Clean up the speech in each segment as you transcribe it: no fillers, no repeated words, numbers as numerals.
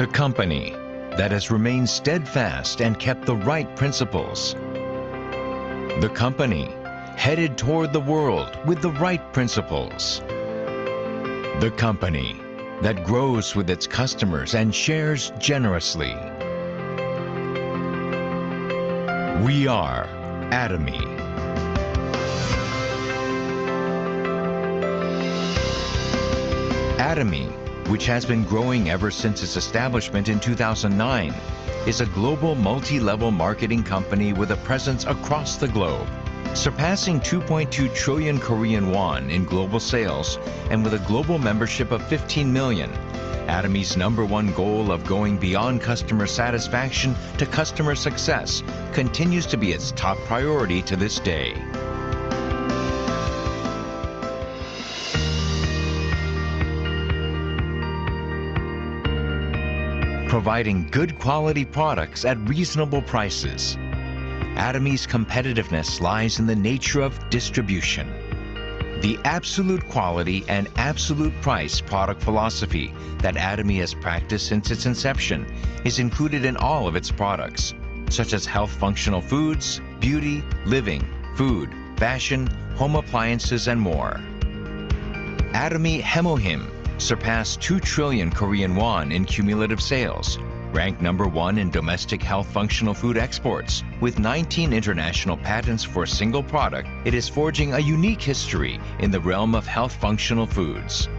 The company that has remained steadfast and kept the right principles. The company headed toward the world with the right principles. The company that grows with its customers and shares generously. We are Atomy. Atomy, which has been growing ever since its establishment in 2009, is a global multi-level marketing company with a presence across the globe, surpassing 2.2 trillion Korean won in global sales and with a global membership of 15 million. Atomy's #1 goal of going beyond customer satisfaction to customer success continues to be its top priority to this day. Providing good quality products at reasonable prices. Atomy's competitiveness lies in the nature of distribution. The absolute quality and absolute price product philosophy that Atomy has practiced since its inception is included in all of its products, such as health functional foods, beauty, living, food, fashion, home appliances, and more. Atomy Hemohim surpassed 2 trillion Korean won in cumulative sales, ranked #1 in domestic health functional food exports. With 19 international patents for a single product, it is forging a unique history in the realm of health functional foods.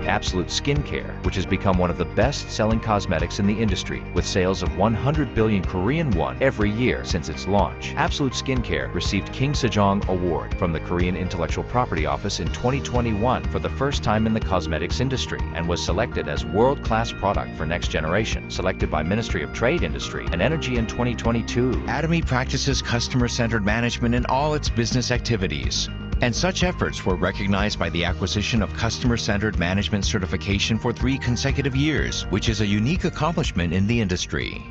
Absolute Skincare, which has become one of the best-selling cosmetics in the industry, with sales of 100 billion Korean won every year since its launch. Absolute Skincare received King Sejong Award from the Korean Intellectual Property Office in 2021 for the first time in the cosmetics industry and was selected as world-class product for next generation, selected by Ministry of Trade, Industry and Energy in 2022. Atomy practices customer-centered management in all its business activities. And such efforts were recognized by the acquisition of Customer-Centered Management certification for 3 consecutive years, which is a unique accomplishment in the industry.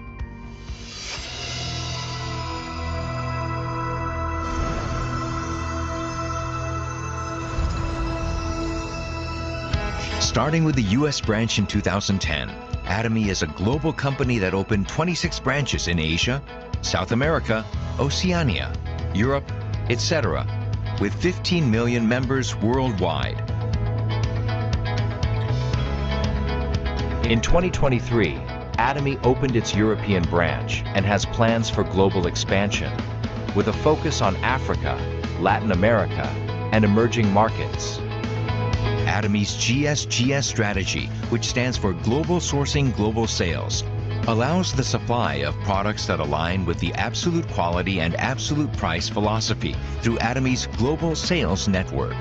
Starting with the U.S. branch in 2010, Atomy is a global company that opened 26 branches in Asia, South America, Oceania, Europe, etc., with 15 million members worldwide. In 2023, Atomy opened its European branch and has plans for global expansion, with a focus on Africa, Latin America, and emerging markets. Atomy's GSGS strategy, which stands for Global Sourcing Global Sales, allows the supply of products that align with the absolute quality and absolute price philosophy through Atomy's global sales network.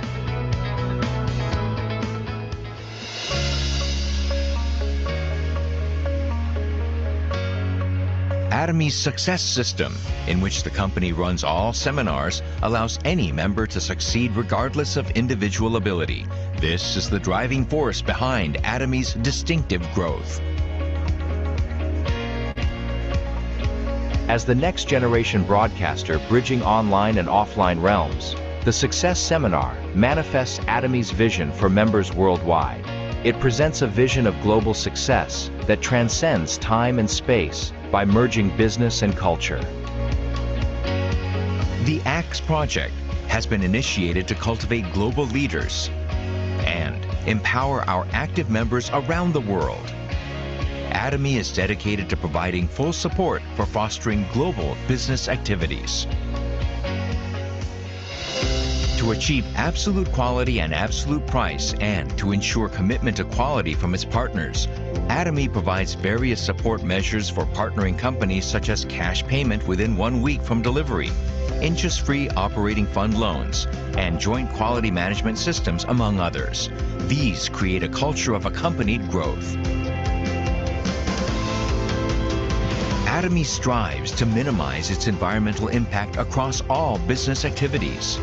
Atomy's success system, in which the company runs all seminars, allows any member to succeed regardless of individual ability. This is the driving force behind Atomy's distinctive growth. As the next generation broadcaster bridging online and offline realms, the Success Seminar manifests Atomy's vision for members worldwide. It presents a vision of global success that transcends time and space by merging business and culture. The ACTS project has been initiated to cultivate global leaders and empower our active members around the world. Atomy is dedicated to providing full support for fostering global business activities. To achieve absolute quality and absolute price and to ensure commitment to quality from its partners, Atomy provides various support measures for partnering companies such as cash payment within 1 week from delivery, interest-free operating fund loans, and joint quality management systems, among others. These create a culture of accompanied growth. Atomy strives to minimize its environmental impact across all business activities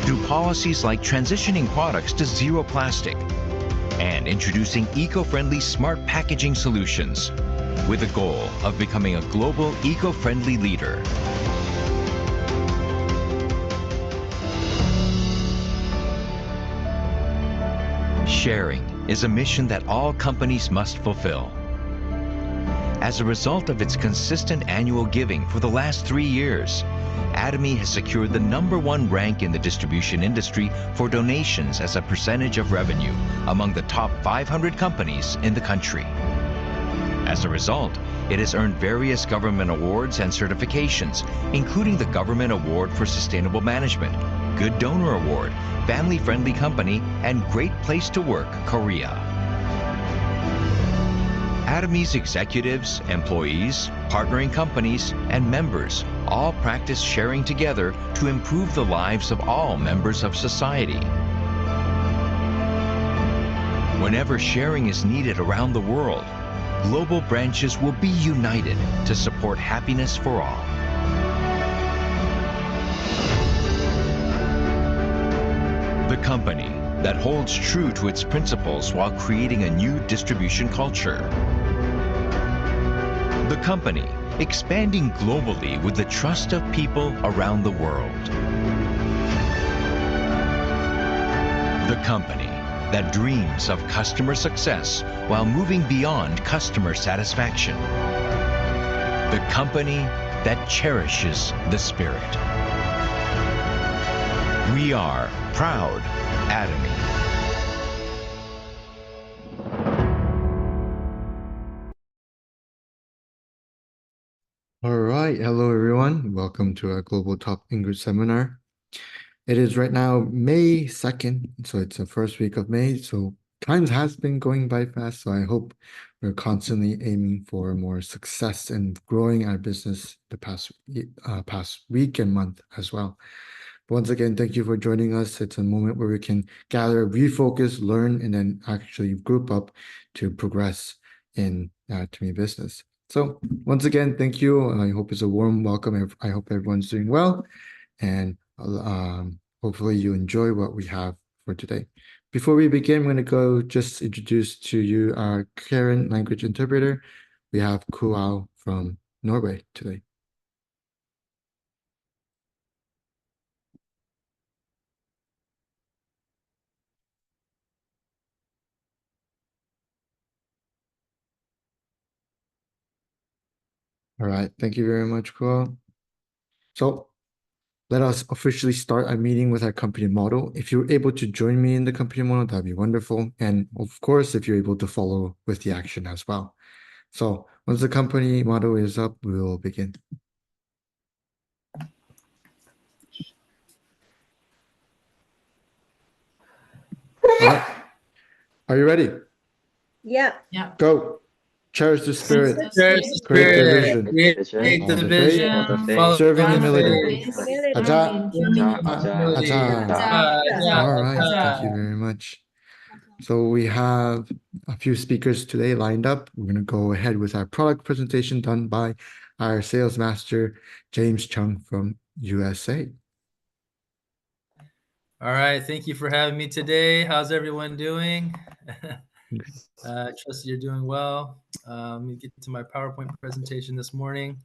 through policies like transitioning products to zero plastic and introducing eco-friendly smart packaging solutions with the goal of becoming a global eco-friendly leader. Sharing is a mission that all companies must fulfill. As a result of its consistent annual giving for the last 3 years, Atomy has secured the #1 rank in the distribution industry for donations as a percentage of revenue among the top 500 companies in the country. As a result, it has earned various government awards and certifications, including the Government Award for Sustainable Management, Good Donor Award, Family Friendly Company, and Great Place to Work, Korea. Atomy's executives, employees, partnering companies, and members all practice sharing together to improve the lives of all members of society. Whenever sharing is needed around the world, global branches will be united to support happiness for all. The company that holds true to its principles while creating a new distribution culture. The company expanding globally with the trust of people around the world. The company that dreams of customer success while moving beyond customer satisfaction. The company that cherishes the spirit. We are proud Atomy. All right, hello everyone. Welcome to our Global Top English Seminar. It is right now May 2nd, so it's the first week of May. So time has been going by fast, so I hope we're constantly aiming for more success and growing our business the past week and month as well. But once again, thank you for joining us. It's a moment where we can gather, refocus, learn, and then actually group up to progress in Atomy business. So once again, thank you. I hope it's a warm welcome. I hope everyone's doing well, and hopefully you enjoy what we have for today. Before we begin, I'm going to go just introduce to you our current language interpreter. We have Kuao from Norway today. All right, thank you very much, Kuao. So let us officially start our meeting with our company motto. If you're able to join me in the company motto, that'd be wonderful. And of course, if you're able to follow with the action as well. So once the company motto is up, we will begin. All right. Are you ready? Yeah. Go. Cherish the spirit. Cherish the Create the spirit. vision. Create Follow the the vision. faith. Follow Serve in the humility. faith. Aja. Humility. Aja. All right. Thank you very much. So we have a few speakers today lined up. We're going to go ahead with our product presentation done by our sales master, James Chung from USA. All right. Thank you for having me today. How's everyone doing? I trust you're doing well. Let me get to my PowerPoint presentation this morning,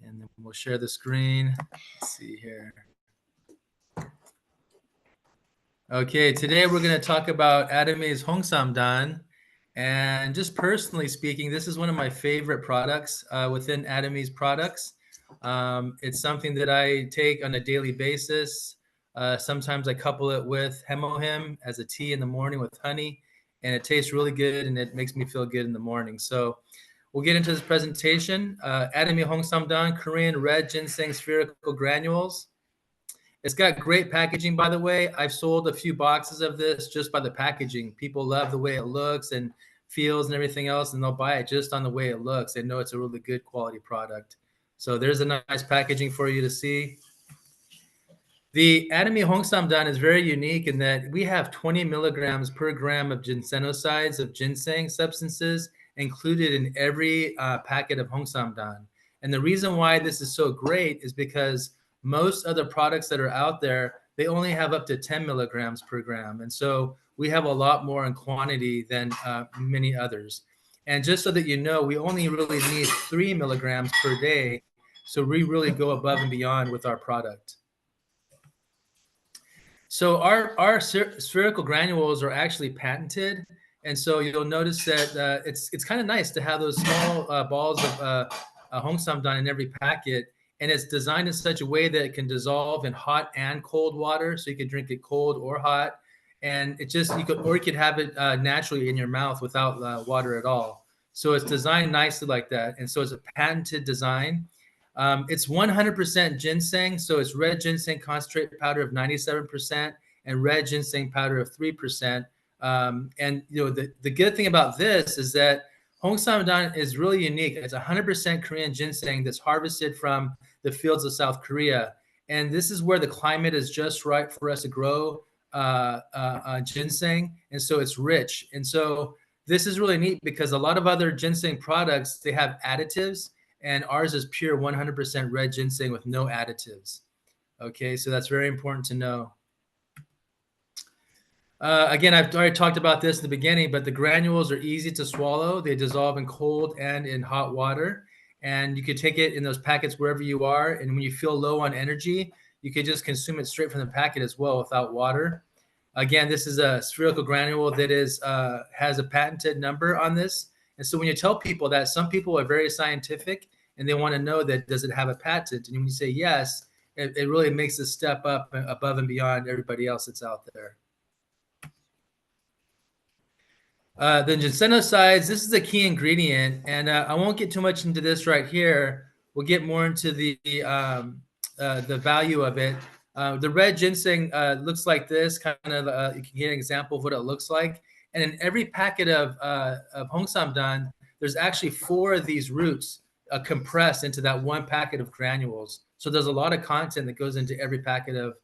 and then we'll share the screen. Let's see here. Okay, today we're going to talk about Atomy's Hongsamdan. And just personally speaking, this is one of my favorite products within Atomy's products. It's something that I take on a daily basis. Sometimes I couple it with Hemohim as a tea in the morning with honey, and it tastes really good and it makes me feel good in the morning. So we'll get into this presentation. Atomy Hongsamdan, Korean red ginseng spherical granules. It's got great packaging, by the way. I've sold a few boxes of this just by the packaging. People love the way it looks and feels and everything else, and they'll buy it just on the way it looks. They know it's a really good quality product. So there's a nice packaging for you to see. The Atomy Hongsamdan is very unique in that we have 20 milligrams per gram of ginsenosides of ginseng substances included in every packet of Hongsamdan. And the reason why this is so great is because most other products that are out there, they only have up to 10 milligrams per gram. And so we have a lot more in quantity than many others. And just so that you know, we only really need 3 milligrams per day. So we really go above and beyond with our product. So our spherical granules are actually patented, and so you'll notice that it's kind of nice to have those small balls of Hongsamdan in every packet, and it's designed in such a way that it can dissolve in hot and cold water, so you can drink it cold or hot, and you could have it naturally in your mouth without water at all. So it's designed nicely like that, and so it's a patented design. It's 100% ginseng, so it's red ginseng concentrate powder of 97% and red ginseng powder of 3%. And the good thing about this is that Hongsamdan is really unique. It's 100% Korean ginseng that's harvested from the fields of South Korea, and this is where the climate is just right for us to grow ginseng, and so it's rich. And so this is really neat because a lot of other ginseng products, they have additives, and ours is pure 100% red ginseng with no additives. Okay, so that's very important to know. Again, I've already talked about this in the beginning, but the granules are easy to swallow. They dissolve in cold and in hot water, and you could take it in those packets wherever you are. And when you feel low on energy, you could just consume it straight from the packet as well without water. Again, this is a spherical granule that has a patented number on this. And so when you tell people that, some people are very scientific and they want to know that, does it have a patent? And when you say yes, it really makes a step up above and beyond everybody else that's out there. The ginsenosides, this is a key ingredient, and I won't get too much into this right here. We'll get more into the value of it. The red ginseng looks like this, kind of, you can get an example of what it looks like. And in every packet of Hongsamdan, there's actually 4 of these roots compressed into that one packet of granules. So there's a lot of content that goes into every packet of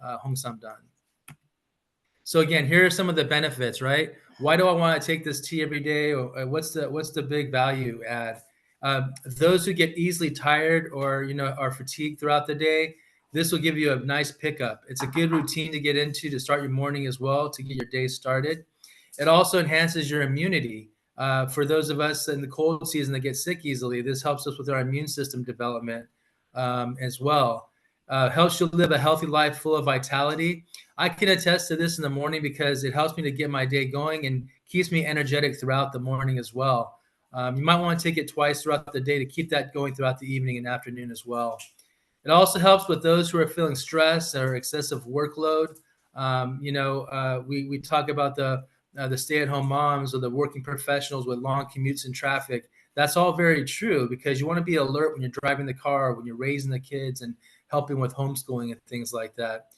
Hongsamdan. So again, here are some of the benefits, right? Why do I want to take this tea every day? Or what's the big value add? Those who get easily tired or are fatigued throughout the day, this will give you a nice pickup. It's a good routine to get into to start your morning as well, to get your day started. It also enhances your immunity. For those of us in the cold season that get sick easily, this helps us with our immune system development as well. Helps you live a healthy life full of vitality. I can attest to this in the morning because it helps me to get my day going and keeps me energetic throughout the morning as well. You might want to take it twice throughout the day to keep that going throughout the evening and afternoon as well. It also helps with those who are feeling stress or excessive workload. We talk about the stay-at-home moms or the working professionals with long commutes and traffic. That's all very true because you want to be alert when you're driving the car, when you're raising the kids and helping with homeschooling and things like that.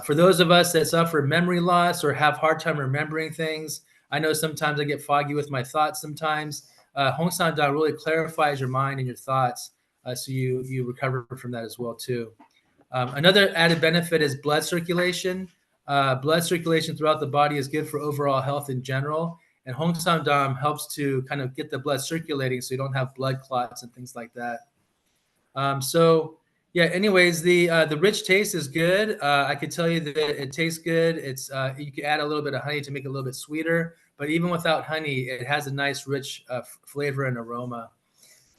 For those of us that suffer memory loss or have hard time remembering things, I know sometimes I get foggy with my thoughts sometimes. Hongsamdan really clarifies your mind and your thoughts, so you recover from that as well too. Another added benefit is blood circulation. Blood circulation throughout the body is good for overall health in general, and Hongsamdan helps to kind of get the blood circulating so you don't have blood clots and things like that. Yeah, anyways, the rich taste is good. I could tell you that it tastes good. It's you can add a little bit of honey to make it a little bit sweeter, but even without honey, it has a nice rich flavor and aroma.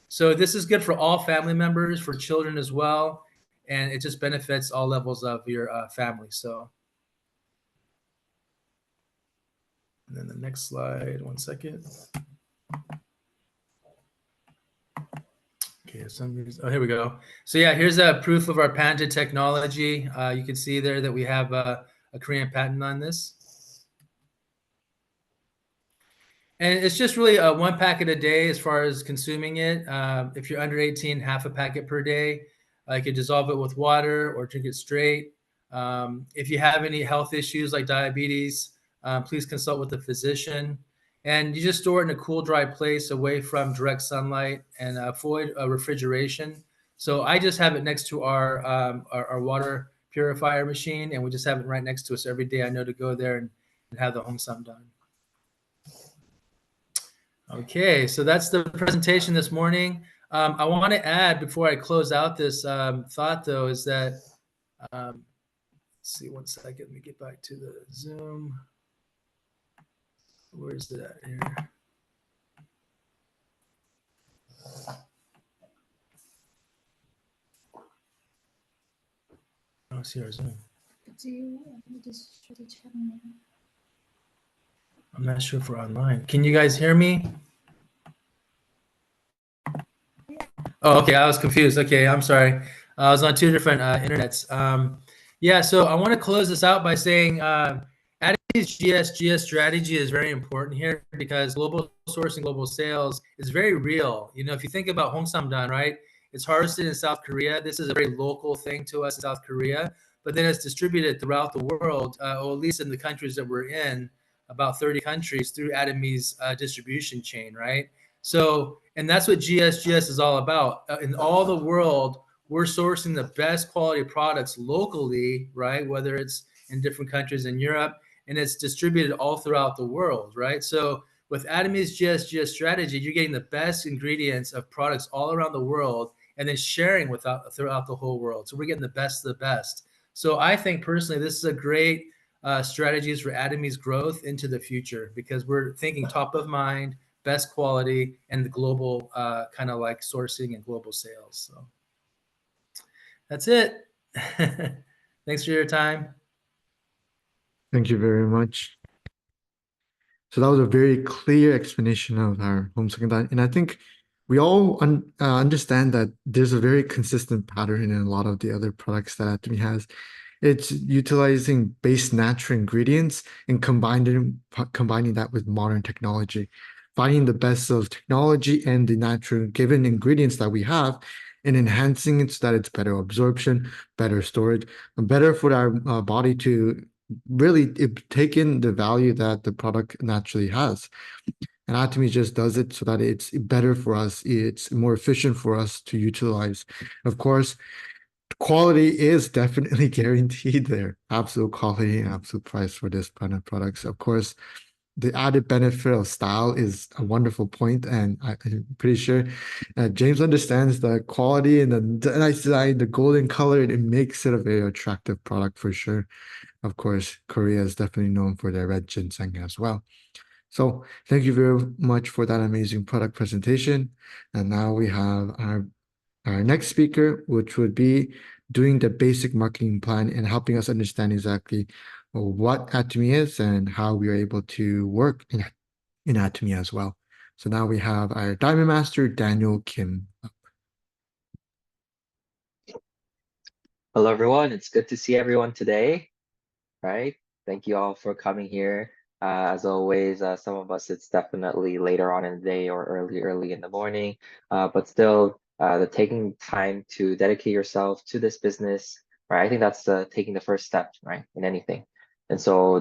So this is good for all family members, for children as well, and it just benefits all levels of your family. So, and then the next slide, 1 second. Okay, here we go. So yeah, here's a proof of our patented technology. You can see there that we have a Korean patent on this. And it's just really 1 packet a day as far as consuming it. If you're under 18, half a packet per day. You could dissolve it with water or drink it straight. If you have any health issues like diabetes, please consult with a physician. And you just store it in a cool, dry place away from direct sunlight and avoid refrigeration. So I just have it next to our water purifier machine, and we just have it right next to us every day. I know to go there and have the Hongsamdan. Okay, so that's the presentation this morning. I want to add before I close out this thought, though, is that, let's see, 1 second, let me get back to the Zoom. Where's that here? Oh, see our Zoom. I'm not sure if we're online. Can you guys hear me? Oh, okay. I was confused. Okay, I'm sorry. I was on two different internets. Yeah, so I want to close this out by saying Atommy's GS strategy is very important here because global sourcing, global sales is very real. You know, if you think about Hongsamdan, right? It's harvested in South Korea. This is a very local thing to us in South Korea, but then it's distributed throughout the world, or at least in the countries that we're in, about 30 countries through Atommy's distribution chain, right? So, and that's what GS is all about. In all the world, we're sourcing the best quality products locally, right? Whether it's in different countries in Europe, and it's distributed all throughout the world, right? So with Atomy's GS strategy, you're getting the best ingredients of products all around the world and then sharing throughout the whole world. So we're getting the best of the best. So I think personally, this is a great strategies for Atomy's growth into the future because we're thinking top of mind, best quality, and the global kind of like sourcing and global sales. So that's it. Thanks for your time. Thank you very much. So that was a very clear explanation of our home secondary. And I think we all understand that there's a very consistent pattern in a lot of the other products that Atomy has. It's utilizing base natural ingredients and combining that with modern technology, finding the best of technology and the natural given ingredients that we have and enhancing it so that it's better absorption, better storage, and better for our body to really take in the value that the product naturally has. And Atomy just does it so that it's better for us. It's more efficient for us to utilize. Of course, quality is definitely guaranteed there. Absolute quality and absolute price for this kind of products. Of course, the added benefit of style is a wonderful point, and I'm pretty sure James understands the quality and the nice design, the golden color. It makes it a very attractive product for sure. Of course, Korea is definitely known for their red ginseng as well. So thank you very much for that amazing product presentation. And now we have our next speaker, which would be doing the basic marketing plan and helping us understand exactly what Atomy is and how we are able to work in Atomy as well. So now we have our Diamond Master, Daniel Kim. Hello, everyone. It's good to see everyone today, right? Thank you all for coming here. As always, some of us, it's definitely later on in the day or early in the morning, but still the taking time to dedicate yourself to this business, right? I think that's taking the first step, right, in anything. And so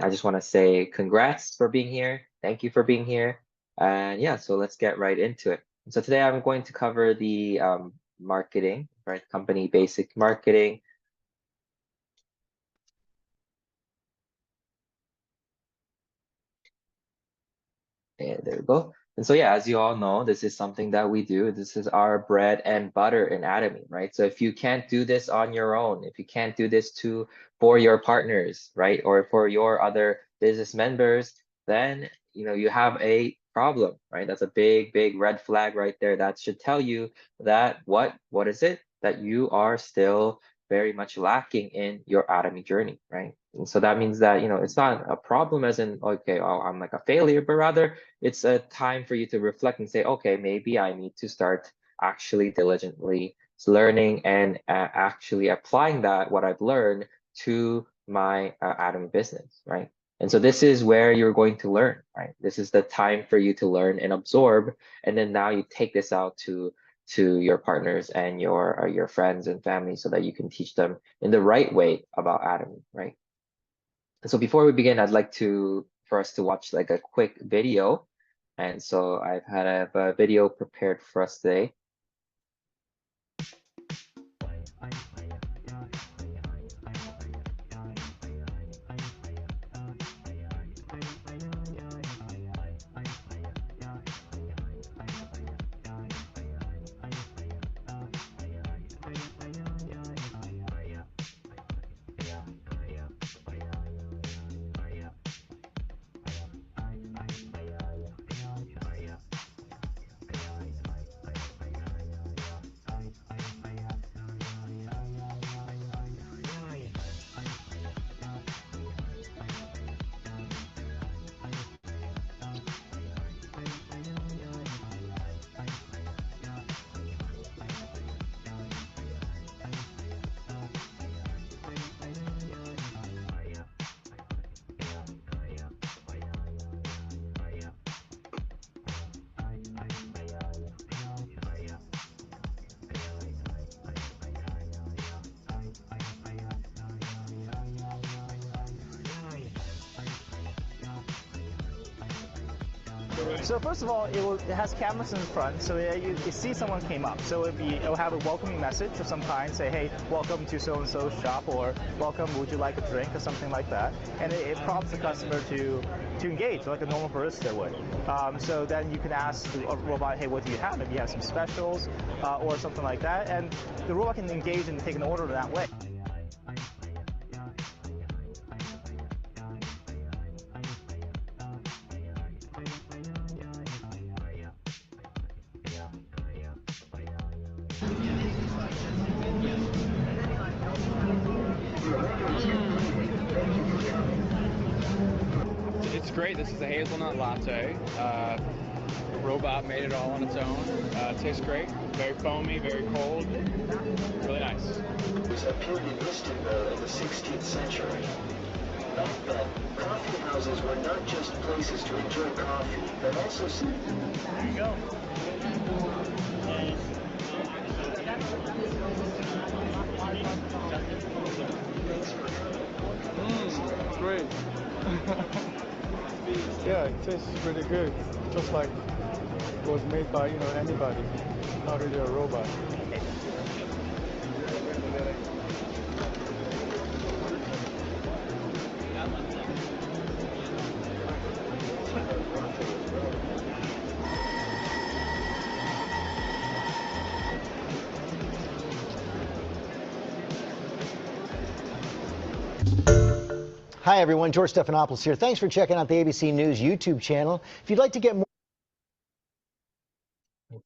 I just want to say congrats for being here. Thank you for being here. And yeah, so let's get right into it. So today I'm going to cover the marketing, right? Company basic marketing. And there we go. And so yeah, as you all know, this is something that we do. This is our bread and butter in Atomy, right? So if you can't do this on your own, if you can't do this for your partners, right, or for your other business members, then you have a problem, right? That's a big red flag right there. That should tell you that what is it that you are still very much lacking in your Atomy journey, right? And so that means that it's not a problem as in, okay, oh, I'm like a failure, but rather it's a time for you to reflect and say, okay, maybe I need to start actually diligently learning and actually applying what I've learned to my Atomy business, right? And so this is where you're going to learn, right? This is the time for you to learn and absorb, and then now you take this out to your partners and your friends and family so that you can teach them in the right way about Atomy, right? And so before we begin, I'd like for us to watch like a quick video. And so I've had a video prepared for us today. So first of all, it has cameras in front, so you see someone came up. So it'll have a welcoming message of some kind, say, hey, welcome to so-and-so's shop, or welcome, would you like a drink, or something like that. And it prompts the customer to engage like a normal barista would. So then you can ask the robot, hey, what do you have? Maybe you have some specials or something like that. And the robot can engage and take an order that way. It's great. This is a hazelnut latte. The robot made it all on its own. It tastes great. Very foamy, very cold. Really nice. There's a period listed in the 16th century. Back then, coffee houses were not just places to enjoy coffee, but also... There you go. Great. Yeah, it tastes really good. Just like it was made by, anybody, not really a robot. Hi everyone, George Stephanopoulos here. Thanks for checking out the ABC News YouTube channel. If you'd like to get more...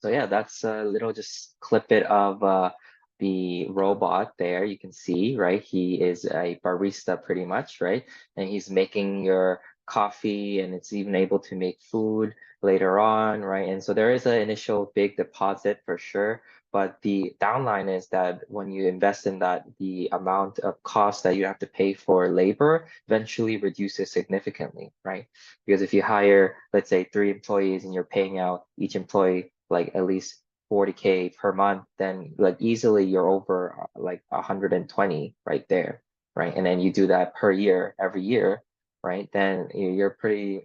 So yeah, that's a little just clip it of the robot there. You can see, right? He is a barista pretty much, right? And he's making your coffee, and it's even able to make food later on, right? And so there is an initial big deposit for sure. But the downline is that when you invest in that, the amount of cost that you have to pay for labor eventually reduces significantly, right? Because if you hire, let's say, 3 employees and you're paying out each employee like at least 40K per month, then like easily you're over like 120 right there, right? And then you do that per year, every year, right? Then you're pretty,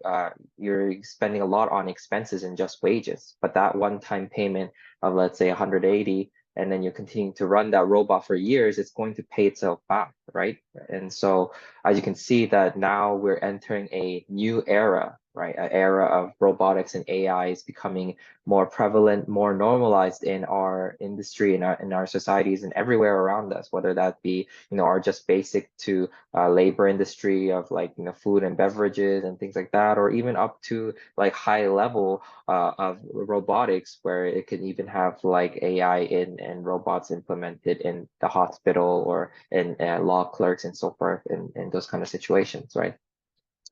you're spending a lot on expenses and just wages. But that one-time payment of, let's say, 180, and then you're continuing to run that robot for years, it's going to pay itself back, right? And so as you can see that now we're entering a new era, right? An era of robotics and AI is becoming more prevalent, more normalized in our industry, in our societies, and everywhere around us, whether that be, our just basic to labor industry of like, food and beverages and things like that, or even up to like high level of robotics, where it can even have like AI and robots implemented in the hospital or in law clerks and so forth in those kind of situations, right?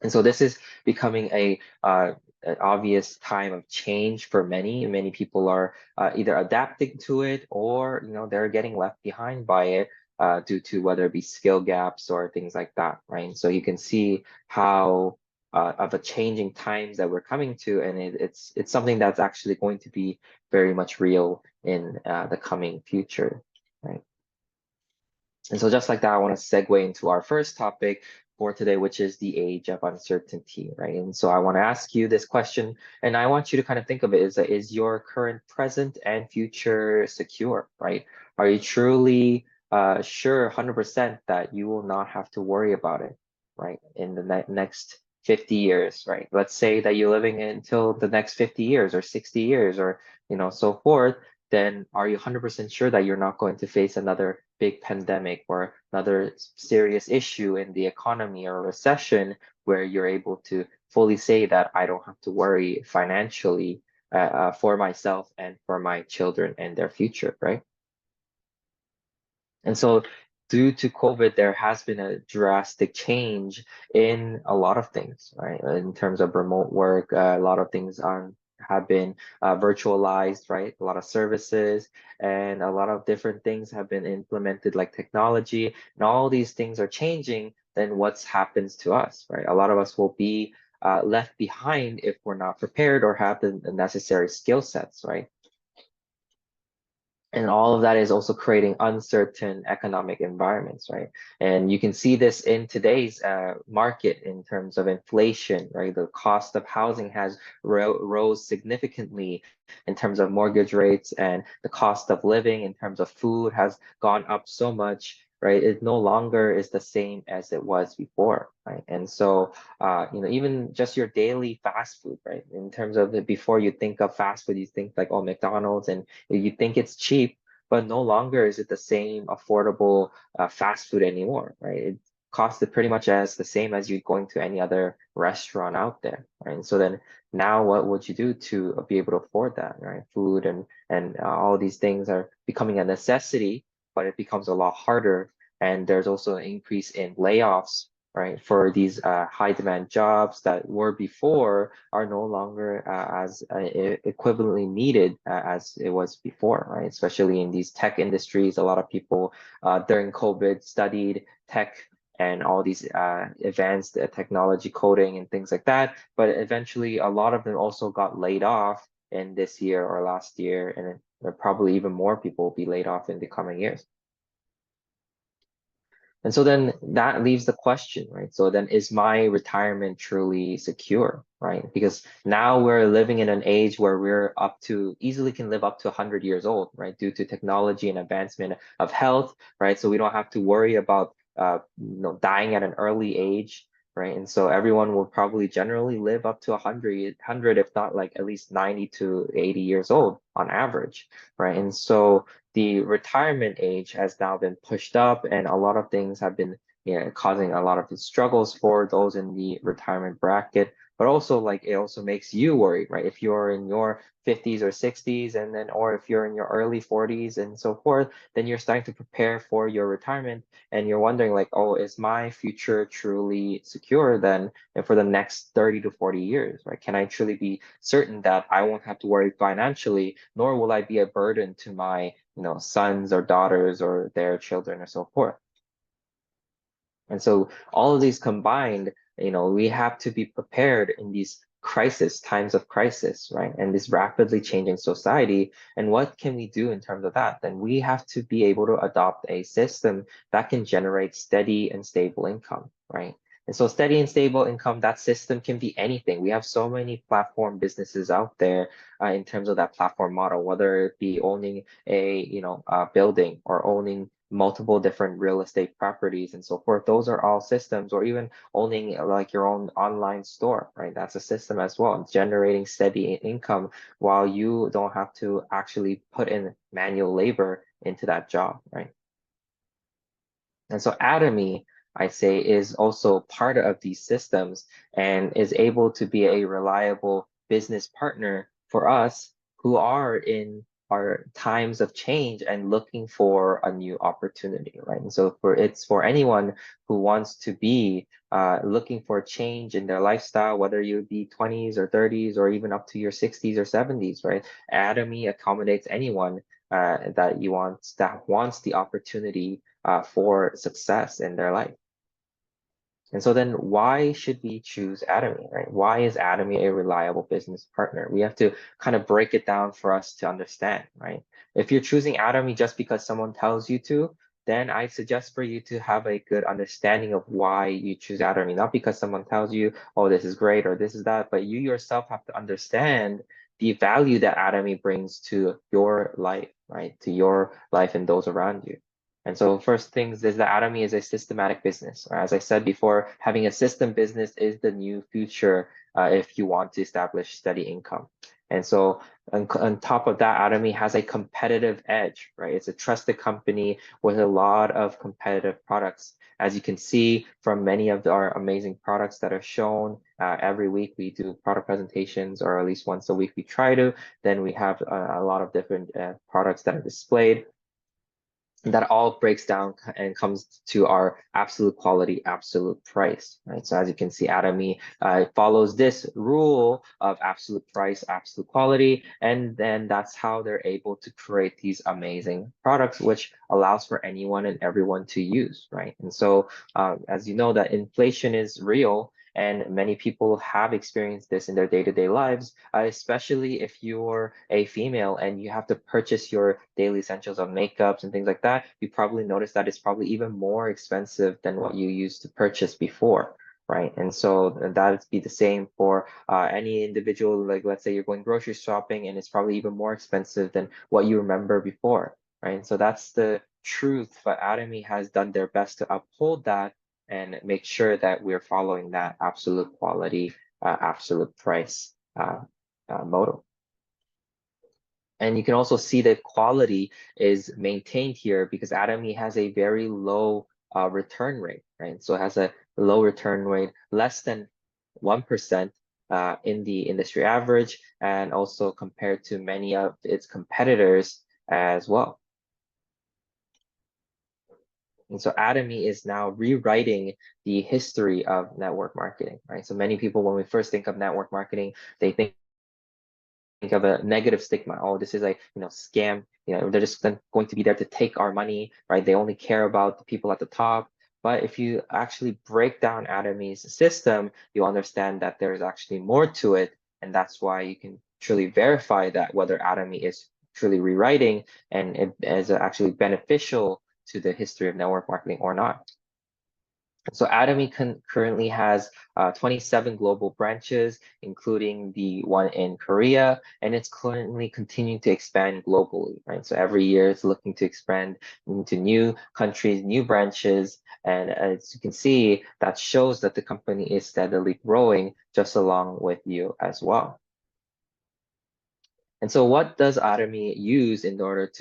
And so this is becoming an obvious time of change for many people are either adapting to it, or they're getting left behind by it due to whether it be skill gaps or things like that, right? And so you can see how of a changing times that we're coming to, and it's something that's actually going to be very much real in the coming future, right? And so just like that, I want to segue into our first topic for today, which is the age of uncertainty, right? And so I want to ask you this question, and I want you to kind of think of it as, is your current present and future secure, right? Are you truly sure 100% that you will not have to worry about it, right? In the next 50 years, right? Let's say that you're living until the next 50 years or 60 years or, so forth. Then are you 100% sure that you're not going to face another big pandemic or another serious issue in the economy or recession, where you're able to fully say that I don't have to worry financially for myself and for my children and their future, right? And so due to COVID, there has been a drastic change in a lot of things, right? In terms of remote work, a lot of things have been virtualized, right? A lot of services and a lot of different things have been implemented, like technology, and all these things are changing. Then what happens to us, right? A lot of us will be left behind if we're not prepared or have the necessary skill sets, right? And all of that is also creating uncertain economic environments, right? And you can see this in today's market in terms of inflation, right? The cost of housing has rose significantly in terms of mortgage rates, and the cost of living in terms of food has gone up so much, right? It no longer is the same as it was before, right? And so, even just your daily fast food, right? In terms of before you think of fast food, you think like, oh, McDonald's, and you think it's cheap, but no longer is it the same affordable fast food anymore, right? It costs it pretty much as the same as you going to any other restaurant out there, right? And so then now what would you do to be able to afford that, right? Food and all these things are becoming a necessity, but it becomes a lot harder. And there's also an increase in layoffs, right? For these high demand jobs that were before are no longer as equivalently needed as it was before, right? Especially in these tech industries, a lot of people during COVID studied tech and all these advanced technology coding and things like that. But eventually, a lot of them also got laid off in this year or last year, and probably even more people will be laid off in the coming years. And so then that leaves the question, right? So then is my retirement truly secure, right? Because now we're living in an age where we're easily can live up to 100 years old, right? Due to technology and advancement of health, right? So we don't have to worry about, dying at an early age, right? And so everyone will probably generally live up to 100, if not like at least 90 to 80 years old on average, right? And so the retirement age has now been pushed up, and a lot of things have been causing a lot of struggles for those in the retirement bracket. But also, like, it also makes you worried, right? If you're in your 50s or 60s, and then, or if you're in your early 40s and so forth, then you're starting to prepare for your retirement, and you're wondering, like, oh, is my future truly secure then, and for the next 30 to 40 years, right? Can I truly be certain that I won't have to worry financially, nor will I be a burden to my sons or daughters or their children or so forth? And so all of these combined, we have to be prepared in these times of crisis, right? And this rapidly changing society. And what can we do in terms of that? Then we have to be able to adopt a system that can generate steady and stable income, right? And so steady and stable income, that system can be anything. We have so many platform businesses out there in terms of that platform model, whether it be owning a building or owning multiple different real estate properties and so forth. Those are all systems, or even owning like your own online store, right? That's a system as well, generating steady income while you don't have to actually put in manual labor into that job, right? And so Atomy, I say, is also part of these systems and is able to be a reliable business partner for us who are in our times of change and looking for a new opportunity, right? And so it's for anyone who wants to be looking for change in their lifestyle, whether you be 20s or 30s or even up to your 60s or 70s, right? Atomy accommodates anyone that wants the opportunity for success in their life. And so then why should we choose Atomy, right? Why is Atomy a reliable business partner? We have to kind of break it down for us to understand, right? If you're choosing Atomy just because someone tells you to, then I suggest for you to have a good understanding of why you choose Atomy, not because someone tells you, oh, this is great or this is that, but you yourself have to understand the value that Atomy brings to your life, right? To your life and those around you. And so first things is that Atomy is a systematic business. As I said before, having a system business is the new future if you want to establish steady income. And so on top of that, Atomy has a competitive edge, right? It's a trusted company with a lot of competitive products. As you can see from many of our amazing products that are shown, every week we do product presentations, or at least once a week we try to. Then we have a lot of different products that are displayed. That all breaks down and comes to our absolute quality, absolute price, right? So as you can see, Atomy follows this rule of absolute price, absolute quality, and then that's how they're able to create these amazing products, which allows for anyone and everyone to use, right? And so as you know, that inflation is real, and many people have experienced this in their day-to-day lives, especially if you're a female and you have to purchase your daily essentials of makeups and things like that. You probably notice that it's probably even more expensive than what you used to purchase before. Right, and so that would be the same for any individual. Like, let's say you're going grocery shopping, and it's probably even more expensive than what you remember before. Right, so that's the truth. But Atomy has done their best to uphold that and make sure that we're following that absolute quality, absolute price motto. And you can also see that quality is maintained here because Atomy has a very low return rate, right? So it has a low return rate, less than 1% in the industry average, and also compared to many of its competitors as well. And so Atomy is now rewriting the history of network marketing, right? So many people, when we first think of network marketing, they think of a negative stigma. Oh, this is like, scam. They're just going to be there to take our money, right? They only care about the people at the top. But if you actually break down Atomy's system, you'll understand that there's actually more to it. And that's why you can truly verify that whether Atomy is truly rewriting and it is actually beneficial to the history of network marketing or not. So Atomy currently has 27 global branches, including the one in Korea, and it's currently continuing to expand globally, right? So every year it's looking to expand into new countries, new branches, and as you can see, that shows that the company is steadily growing just along with you as well. And so what does Atomy use in order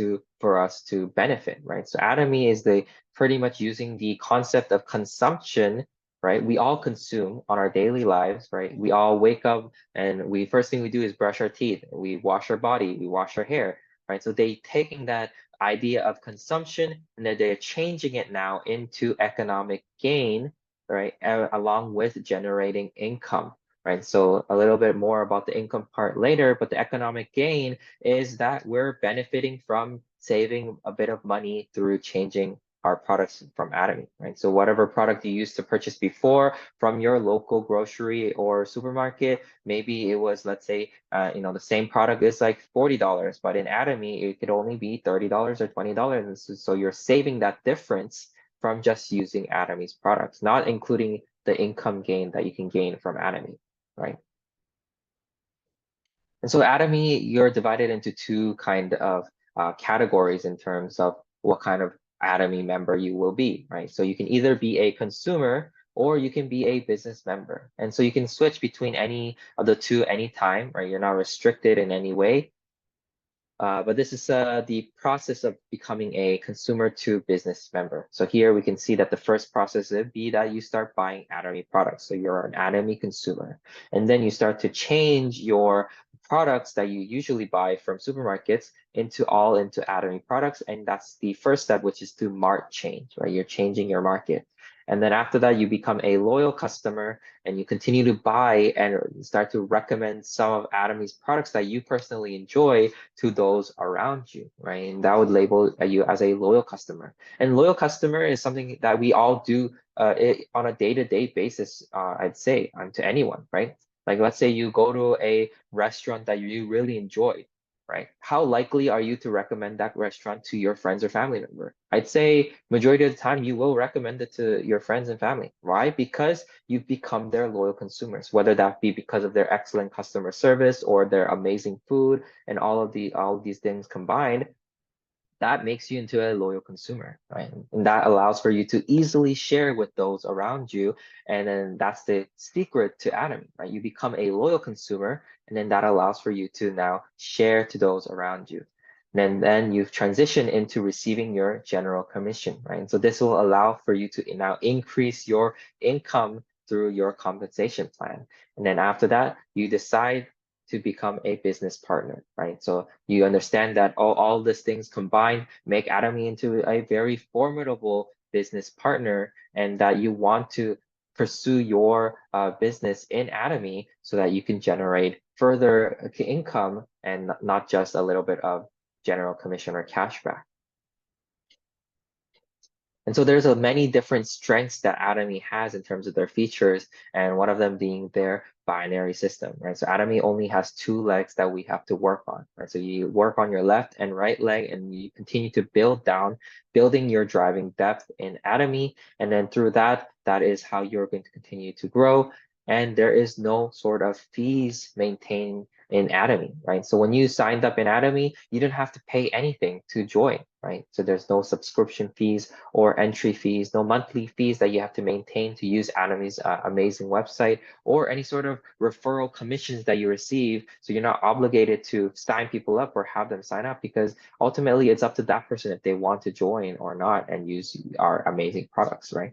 for us to benefit, right? So Atomy is pretty much using the concept of consumption, right? We all consume on our daily lives, right? We all wake up and first thing we do is brush our teeth. We wash our body, we wash our hair, right? So they taking that idea of consumption and they're changing it now into economic gain, right? Along with generating income. Right, so a little bit more about the income part later, but the economic gain is that we're benefiting from saving a bit of money through changing our products from Atomy, right? So whatever product you used to purchase before from your local grocery or supermarket, maybe it was, let's say, the same product is like $40, but in Atomy, it could only be $30 or $20. And so you're saving that difference from just using Atomy's products, not including the income gain that you can gain from Atomy. Right. And so Atomy, you're divided into two kind of categories in terms of what kind of Atomy member you will be, right? So you can either be a consumer or you can be a business member. And so you can switch between any of the two anytime, right? You're not restricted in any way. But this is the process of becoming a consumer to business member. So here we can see that the first process would be that you start buying Atomy products. So you're an Atomy consumer. And then you start to change your products that you usually buy from supermarkets into Atomy products. And that's the first step, which is to market change, right? You're changing your market. And then after that, you become a loyal customer and you continue to buy and start to recommend some of Atomy's products that you personally enjoy to those around you, right? And that would label you as a loyal customer. And loyal customer is something that we all do on a day-to-day basis, I'd say, to anyone, right? Like, let's say you go to a restaurant that you really enjoy, right? How likely are you to recommend that restaurant to your friends or family member? I'd say majority of the time you will recommend it to your friends and family. Why? Because you've become their loyal consumers, whether that be because of their excellent customer service or their amazing food and all of these things combined. That makes you into a loyal consumer, right? And that allows for you to easily share with those around you. And then that's the secret to Atomy, right? You become a loyal consumer, and then that allows for you to now share to those around you. And then you've transitioned into receiving your general commission, right? And so this will allow for you to now increase your income through your compensation plan. And then after that, you decide to become a business partner, right? So you understand that all these things combined make Atomy into a very formidable business partner, and that you want to pursue your business in Atomy so that you can generate further income and not just a little bit of general commission or cashback. And so there's many different strengths that Atomy has in terms of their features, and one of them being their binary system, right? So Atomy only has 2 legs that we have to work on, right? So you work on your left and right leg, and you continue to building your driving depth in Atomy, and then through that is how you're going to continue to grow. And there is no sort of fees maintained in Atomy, right? So when you signed up in Atomy, you didn't have to pay anything to join, right? So there's no subscription fees or entry fees, no monthly fees that you have to maintain to use Atomy's amazing website, or any sort of referral commissions that you receive. So you're not obligated to sign people up or have them sign up, because ultimately it's up to that person if they want to join or not and use our amazing products, right?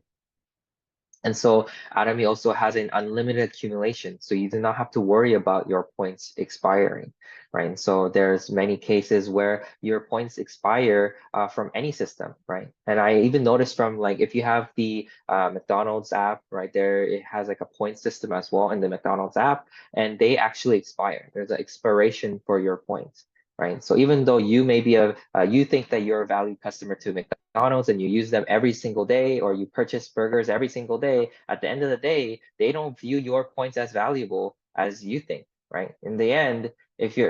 And so Atomy also has an unlimited accumulation, so you do not have to worry about your points expiring, right? And so there's many cases where your points expire from any system, right? And I even noticed from, like, if you have the McDonald's app, right there, it has like a point system as well in the McDonald's app, and they actually expire. There's an expiration for your points, right? So even though you may be you think that you're a valued customer to McDonald's and you use them every single day, or you purchase burgers every single day, at the end of the day, they don't view your points as valuable as you think, right? In the end,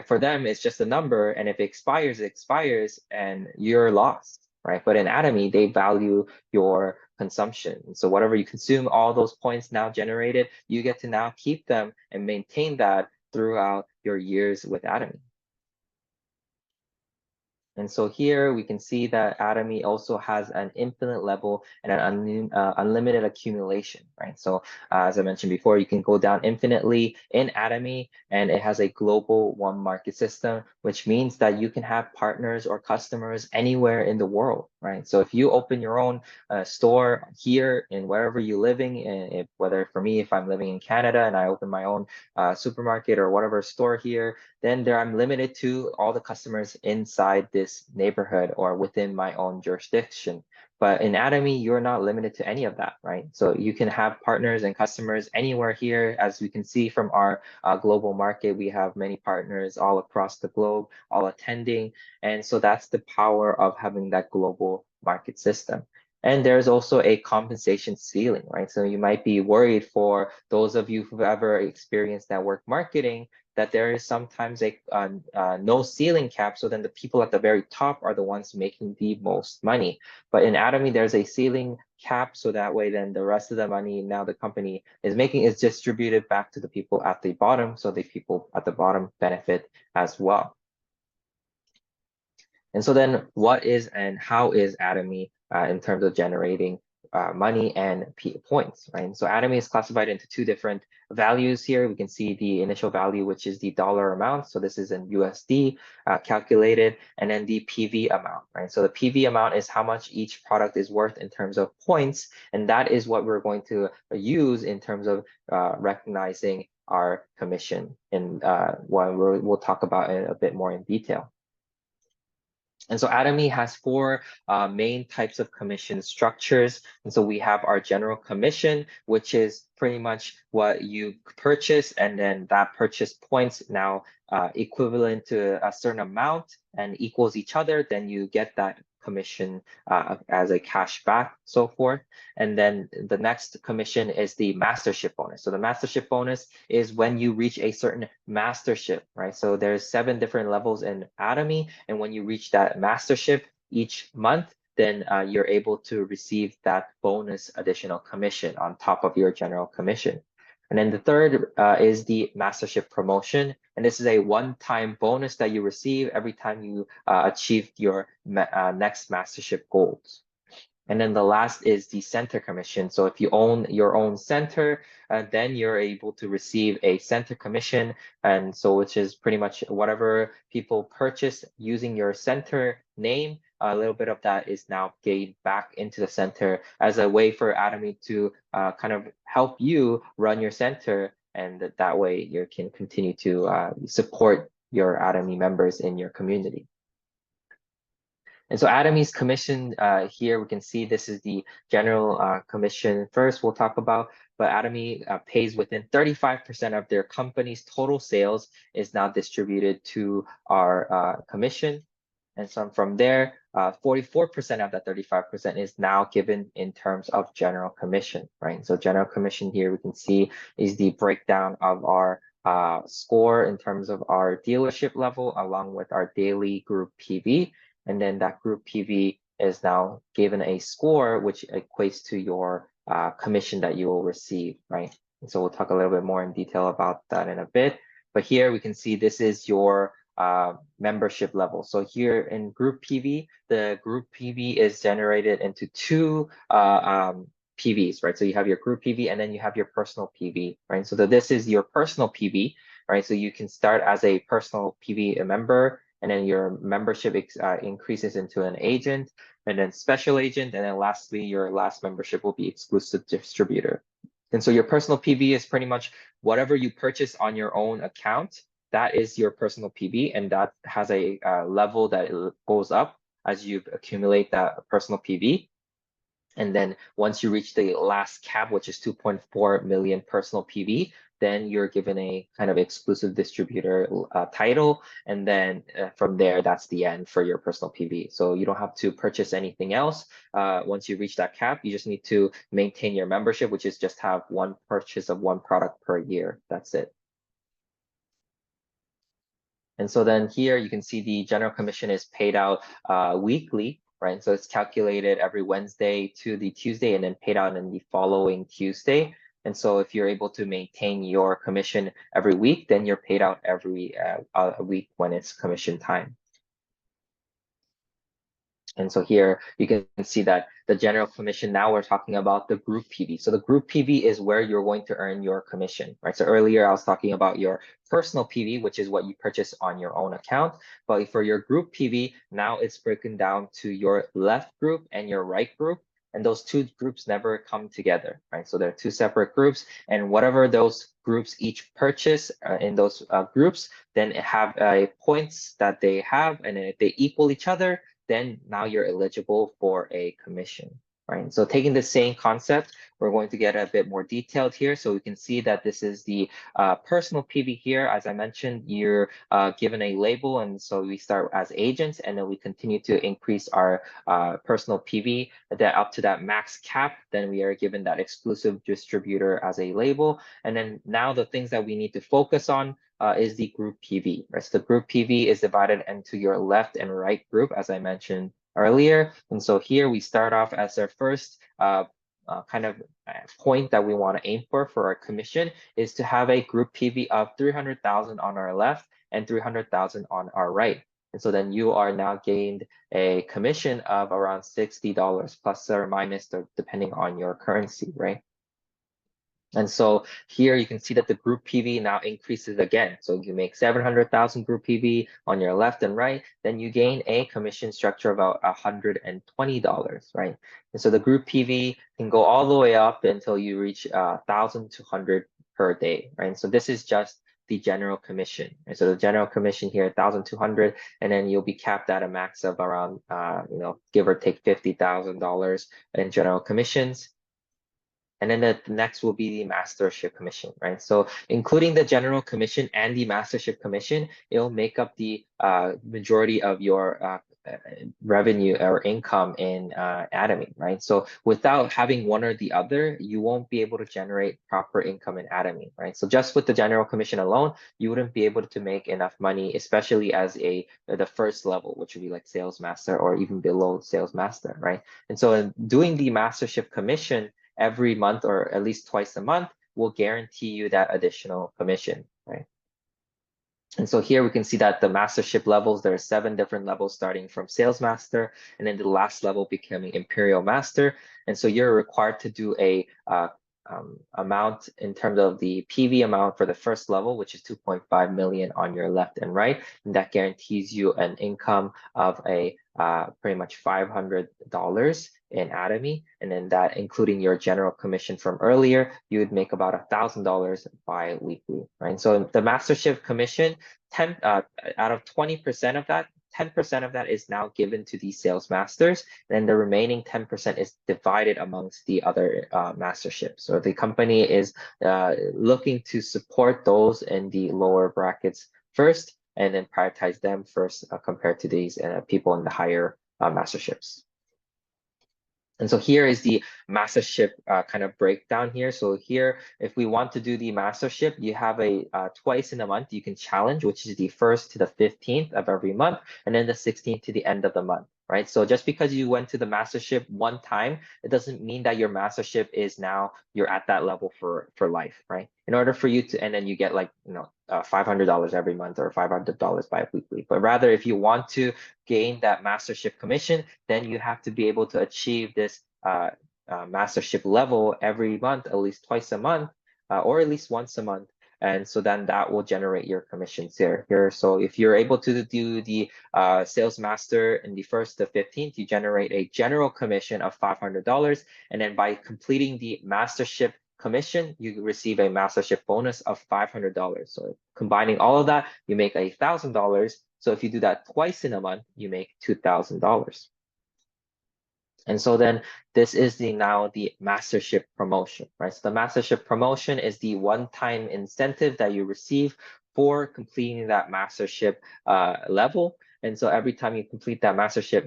for them, it's just a number, and if it expires and you're lost, right? But in Atomy, they value your consumption. So whatever you consume, all those points now generated, you get to now keep them and maintain that throughout your years with Atomy. And so here we can see that Atomy also has an infinite level and an unlimited accumulation, right? So as I mentioned before, you can go down infinitely in Atomy, and it has a global one market system, which means that you can have partners or customers anywhere in the world, right? So if you open your own store here in wherever you're living, and whether for me, if I'm living in Canada and I open my own supermarket or whatever store here, then I'm limited to all the customers inside this neighborhood or within my own jurisdiction. But in Atomy, you're not limited to any of that, right? So you can have partners and customers anywhere here. As we can see from our global market, we have many partners all across the globe, all attending. And so that's the power of having that global market system. And there's also a compensation ceiling, right? So you might be worried, for those of you who've ever experienced network marketing, that there is sometimes a no ceiling cap, so then the people at the very top are the ones making the most money. But in Atomy, there's a ceiling cap, so that way then the rest of the money now the company is making is distributed back to the people at the bottom, so the people at the bottom benefit as well. And so then what is and how is Atomy in terms of generating money and points, right? So Atomy is classified into 2 different values here. We can see the initial value, which is the dollar amount. So this is in USD calculated, and then the PV amount, right? So the PV amount is how much each product is worth in terms of points, and that is what we're going to use in terms of recognizing our commission, and what we'll talk about it a bit more in detail. And so Atomy has 4 main types of commission structures. And so we have our general commission, which is pretty much what you purchase, and then that purchase points now equivalent to a certain amount and equals each other, then you get that commission as a cash back, so forth. And then the next commission is the mastership bonus. So the mastership bonus is when you reach a certain mastership, right? So there's 7 different levels in Atomy, and when you reach that mastership each month, then you're able to receive that bonus additional commission on top of your general commission. And then the third is the mastership promotion. And this is a one-time bonus that you receive every time you achieve your next mastership goals. And then the last is the center commission. So if you own your own center, then you're able to receive a center commission. And so which is pretty much whatever people purchase using your center name, a little bit of that is now gained back into the center as a way for Atomy to kind of help you run your center. And that way you can continue to support your Atomy members in your community. And so Atomy's commission here, we can see this is the general commission first we'll talk about, but Atomy pays within 35% of their company's total sales is now distributed to our commission. And so from there, 44% of that 35% is now given in terms of general commission, right? So general commission here we can see is the breakdown of our score in terms of our dealership level along with our daily group PV. And then that group PV is now given a score which equates to your commission that you will receive, right? And so we'll talk a little bit more in detail about that in a bit. But here we can see this is your membership level. So here in group PV, the group PV is generated into two PVs, right? So you have your group PV and then you have your personal PV, right? So this is your personal PV, right? So you can start as a personal PV member, and then your membership increases into an agent, and then special agent, and then lastly, your last membership will be exclusive distributor. And so your personal PV is pretty much whatever you purchase on your own account, that is your personal PV, and that has a level that it goes up as you accumulate that personal PV. And then once you reach the last cap, which is 2.4 million personal PV, then you're given a kind of exclusive distributor title. And then from there, that's the end for your personal PV. So you don't have to purchase anything else. Once you reach that cap, you just need to maintain your membership, which is just have one purchase of one product per year. That's it. And so then here you can see the general commission is paid out weekly, right? So it's calculated every Wednesday to the Tuesday and then paid out in the following Tuesday. And so if you're able to maintain your commission every week, then you're paid out every week when it's commission time. And so here you can see that the general commission, now we're talking about the group PV. So the group PV is where you're going to earn your commission, right? So earlier I was talking about your personal PV, which is what you purchase on your own account. But for your group PV, now it's broken down to your left group and your right group. And those two groups never come together, right? So they're two separate groups, and whatever those groups each purchase in those groups, then have points that they have, and if they equal each other, then now you're eligible for a commission, right? So taking the same concept, we're going to get a bit more detailed here. So we can see that this is the personal PV here. As I mentioned, you're given a label, and so we start as agents, and then we continue to increase our personal PV that up to that max cap. Then we are given that exclusive distributor as a label. And then now the things that we need to focus on is the group PV, right? So the group PV is divided into your left and right group, as I mentioned earlier. And so here we start off as our first kind of point that we want to aim for our commission is to have a group PV of 300,000 on our left and 300,000 on our right. And so then you are now gained a commission of around $60 plus or minus depending on your currency, right? And so here you can see that the group PV now increases again. So you make 700,000 group PV on your left and right, then you gain a commission structure of about $120, right? And so the group PV can go all the way up until you reach 1,200 per day, right? So this is just the general commission. Right? So the general commission here, 1,200, and then you'll be capped at a max of around, give or take $50,000 in general commissions. And then the next will be the mastership commission, right? So including the general commission and the mastership commission, it'll make up the majority of your revenue or income in Atomy, right? So without having one or the other, you won't be able to generate proper income in Atomy, right? So just with the general commission alone, you wouldn't be able to make enough money, especially as the first level, which would be like sales master or even below sales master, right? And so in doing the mastership commission every month or at least twice a month will guarantee you that additional commission, right? And so here we can see that the mastership levels, there are 7 different levels starting from sales master, and then the last level becoming imperial master. And so you're required to do a amount in terms of the PV amount for the first level, which is 2.5 million on your left and right. And that guarantees you an income of a pretty much $500 in Atomy. And then that, including your general commission from earlier, you would make about $1,000 bi-weekly, right? So the mastership commission, out of 20% of that, 10% of that is now given to the sales masters, and the remaining 10% is divided amongst the other masterships. So the company is looking to support those in the lower brackets first, and then prioritize them first compared to these people in the higher masterships. And so here is the mastership kind of breakdown here. So here, if we want to do the mastership, you have a twice in a month you can challenge, which is the 1st to the 15th of every month, and then the 16th to the end of the month, right? So just because you went to the mastership one time, it doesn't mean that your mastership is now you're at that level for life, right? In order for you to, and then you get like, you know, $500 every month or $500 bi-weekly. But rather, if you want to gain that mastership commission, then you have to be able to achieve this mastership level every month, at least twice a month, or at least once a month. And so then that will generate your commissions here. So if you're able to do the sales master in the 1st to 15th, you generate a general commission of $500. And then by completing the mastership commission, you receive a mastership bonus of $500. So combining all of that, you make $1,000. So if you do that twice in a month, you make $2,000. And so then this is now the mastership promotion, right? So the mastership promotion is the one-time incentive that you receive for completing that mastership level. And so every time you complete that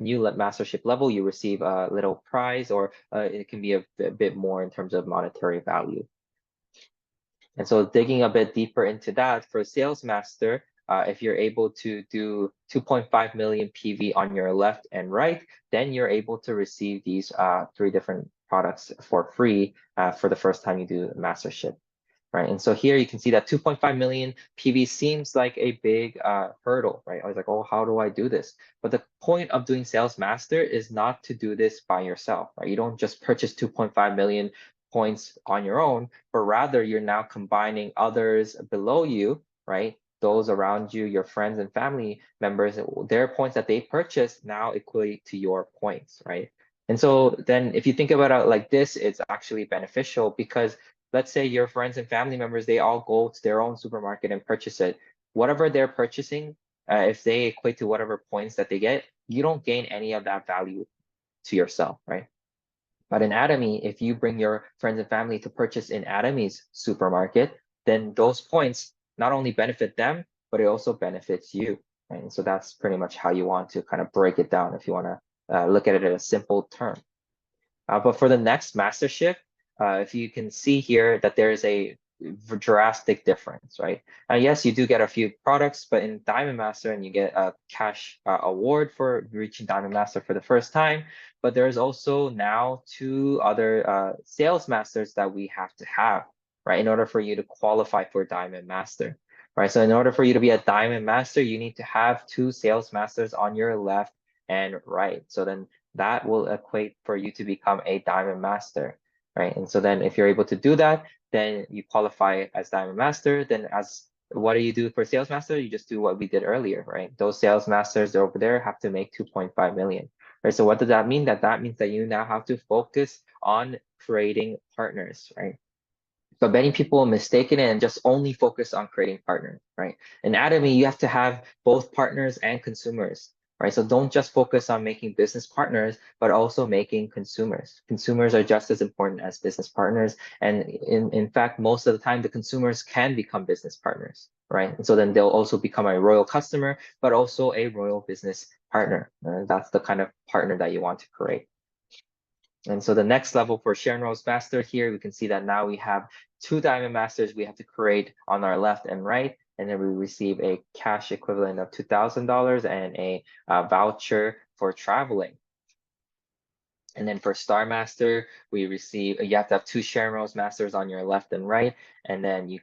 new mastership level, you receive a little prize, or it can be a bit more in terms of monetary value. And so digging a bit deeper into that, for Sales Master, if you're able to do 2.5 million PV on your left and right, then you're able to receive these 3 different products for free for the first time you do mastership, right? And so here you can see that 2.5 million PV seems like a big hurdle, right? I was like, oh, how do I do this? But the point of doing Sales Master is not to do this by yourself, right? You don't just purchase 2.5 million points on your own, but rather you're now combining others below you, right? Those around you, your friends and family members, their points that they purchase now equate to your points, right? And so then if you think about it like this, it's actually beneficial, because let's say your friends and family members, they all go to their own supermarket and purchase it. Whatever they're purchasing, if they equate to whatever points that they get, you don't gain any of that value to yourself, right? But in Atomy, if you bring your friends and family to purchase in Atomy's supermarket, then those points not only benefit them, but it also benefits you, right? And so that's pretty much how you want to kind of break it down if you want to look at it in a simple term. But for the next mastership, if you can see here that there is a drastic difference, right? Yes, you do get a few products, but in Diamond Master, and you get a cash award for reaching Diamond Master for the first time. But there's also now 2 other Sales Masters that we have to have, right, in order for you to qualify for Diamond Master, right? So in order for you to be a Diamond Master, you need to have 2 Sales Masters on your left and right. So then that will equate for you to become a Diamond Master, right? And so then if you're able to do that, then you qualify as Diamond Master. Then what do you do for Sales Master? You just do what we did earlier, right? Those Sales Masters over there have to make 2.5 million, right? So what does that mean? That means that you now have to focus on creating partners, right? But many people mistaken it and just only focus on creating partners, right? In Atomy, you have to have both partners and consumers, right? So don't just focus on making business partners, but also making consumers. Consumers are just as important as business partners. And in fact, most of the time, the consumers can become business partners, right? And so then they'll also become a royal customer, but also a royal business partner. And that's the kind of partner that you want to create. And so the next level for Sharon Rose Master here, we can see that now we have 2 Diamond Masters we have to create on our left and right. And then we receive a cash equivalent of $2,000 and a voucher for traveling. And then for Star Master, you have to have 2 Sharon Rose Masters on your left and right. And then you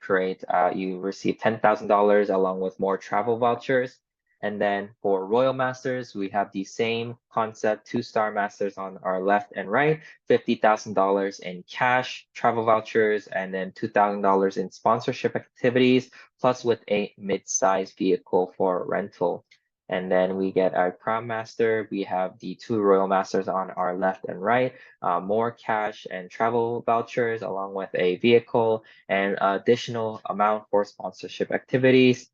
receive $10,000 along with more travel vouchers. And then for Royal Masters, we have the same concept, 2 Star Masters on our left and right, $50,000 in cash, travel vouchers, and then $2,000 in sponsorship activities, plus with a mid-sized vehicle for rental. And then we get our Crown Master. We have the 2 Royal Masters on our left and right, more cash and travel vouchers along with a vehicle and additional amount for sponsorship activities.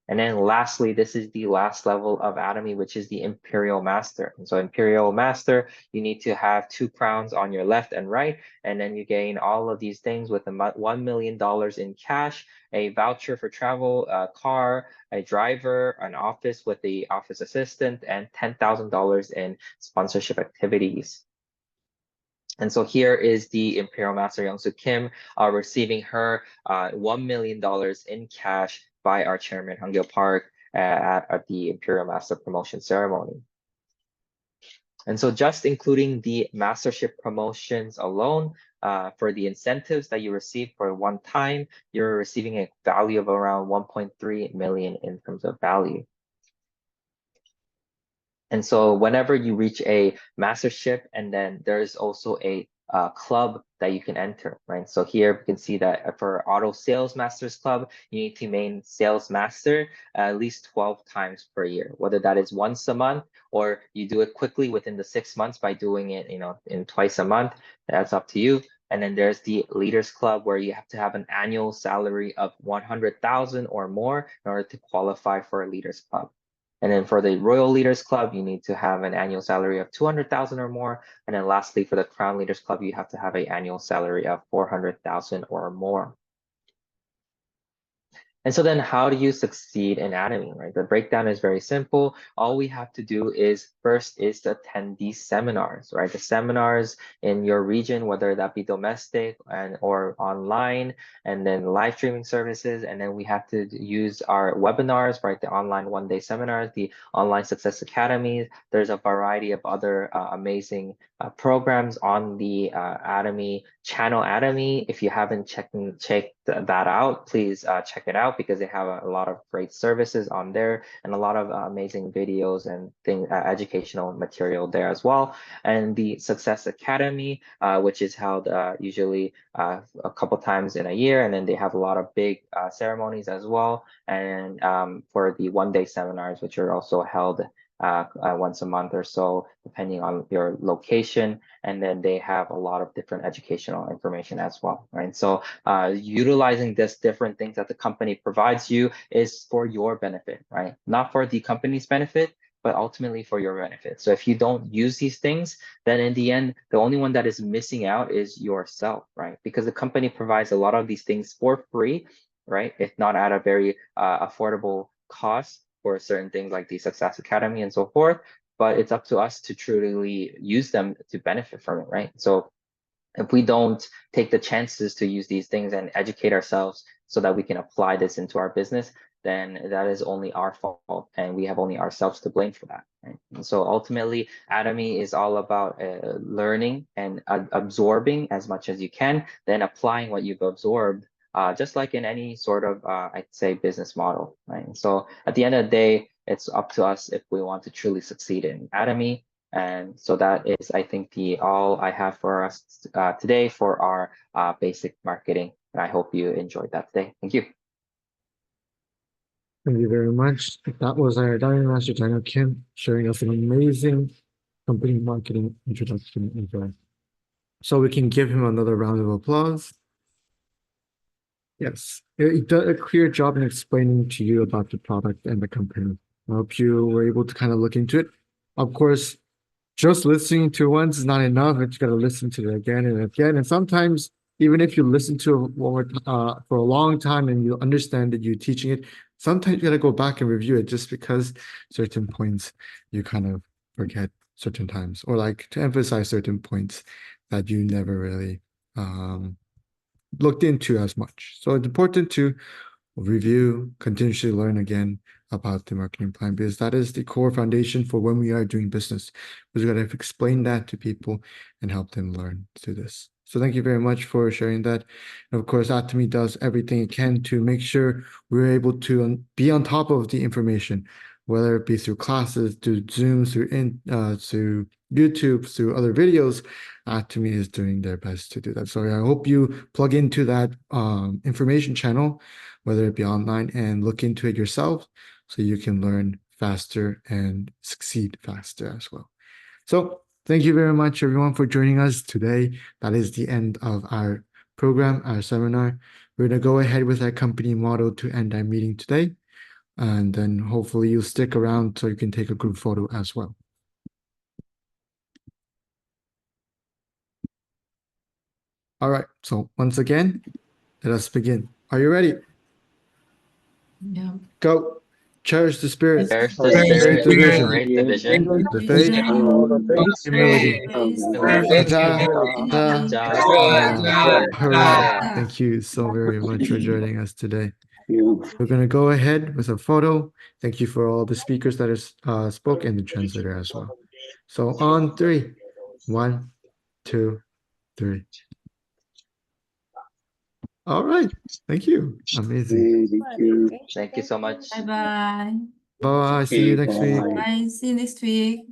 And then lastly, this is the last level of Atomy, which is the Imperial Master. And so Imperial Master, you need to have 2 crowns on your left and right, and then you gain all of these things with $1 million in cash, a voucher for travel, a car, a driver, an office with the office assistant, and $10,000 in sponsorship activities. And so here is the Imperial Master Young-Soo Kim receiving her $1 million in cash by our chairman, Hangil Park, at the Imperial Master Promotion Ceremony. And so just including the mastership promotions alone, for the incentives that you receive for one time, you're receiving a value of around 1.3 million in terms of value. And so whenever you reach a mastership, and then there's also a club that you can enter, right? So here we can see that for Auto Sales Masters Club, you need to remain Sales Master at least 12 times per year, whether that is once a month or you do it quickly within the 6 months by doing it, in twice a month. That's up to you. And then there's the Leaders Club, where you have to have an annual salary of 100,000 or more in order to qualify for a Leaders Club. And then for the Royal Leaders Club, you need to have an annual salary of 200,000 or more. And then lastly, for the Crown Leaders Club, you have to have an annual salary of 400,000 or more. And so then how do you succeed in Atomy, right? The breakdown is very simple. All we have to do is first is to attend these seminars, right? The seminars in your region, whether that be domestic or online, and then live streaming services. And then we have to use our webinars, right? The online one-day seminars, the online success academies. There's a variety of other amazing programs on the Atomy channel Atomy. If you haven't checked that out, please check it out, because they have a lot of great services on there and a lot of amazing videos and educational material there as well. And the Success Academy, which is held usually a couple times in a year, and then they have a lot of big ceremonies as well. And for the one-day seminars, which are also held once a month or so, depending on your location. And then they have a lot of different educational information as well, right? So utilizing this different things that the company provides you is for your benefit, right? Not for the company's benefit, but ultimately for your benefit. So if you don't use these things, then in the end, the only one that is missing out is yourself, right? Because the company provides a lot of these things for free, right? If not at a very affordable cost for certain things like the Success Academy and so forth, but it's up to us to truly use them to benefit from it, right? So if we don't take the chances to use these things and educate ourselves so that we can apply this into our business, then that is only our fault, and we have only ourselves to blame for that, right? And so ultimately, Atomy is all about learning and absorbing as much as you can, then applying what you've absorbed, just like in any sort of, I'd say, business model, right? And so at the end of the day, it's up to us if we want to truly succeed in Atomy. And so that is, I think, all I have for us today for our basic marketing. And I hope you enjoyed that today. Thank you. Thank you very much. That was our Diamond Master Channel Kim sharing us an amazing company marketing introduction. So we can give him another round of applause. Yes, he did a clear job in explaining to you about the product and the company. I hope you were able to kind of look into it. Of course, just listening to it once is not enough. You got to listen to it again and again. And sometimes, even if you listen to it for a long time and you understand that you're teaching it, sometimes you got to go back and review it, just because certain points you kind of forget certain times, or like to emphasize certain points that you never really looked into as much. So it's important to review, continuously learn again about the marketing plan, because that is the core foundation for when we are doing business. We've got to explain that to people and help them learn through this. So thank you very much for sharing that. And of course, Atomy does everything it can to make sure we're able to be on top of the information, whether it be through classes, through Zoom, through YouTube, through other videos. Atomy is doing their best to do that. So I hope you plug into that information channel, whether it be online, and look into it yourself so you can learn faster and succeed faster as well. So thank you very much, everyone, for joining us today. That is the end of our program, our seminar. We're going to go ahead with our company motto to end our meeting today. And then hopefully you'll stick around so you can take a group photo as well. All right, so once again, let us begin. Are you ready? Yeah. Go. Cherish the spirit. Cherish the spirit, division. great division. The faith. Humility. Ja, ja, ja. Hurrah. Thank you so very much for joining us today. We're going to go ahead with a photo. Thank you for all the speakers that spoke and the translator as well. So on 3. 1, 2, 3. All right. Thank you. Amazing. Thank you so much. Bye-bye. Bye. See you next week. Bye. See you next week.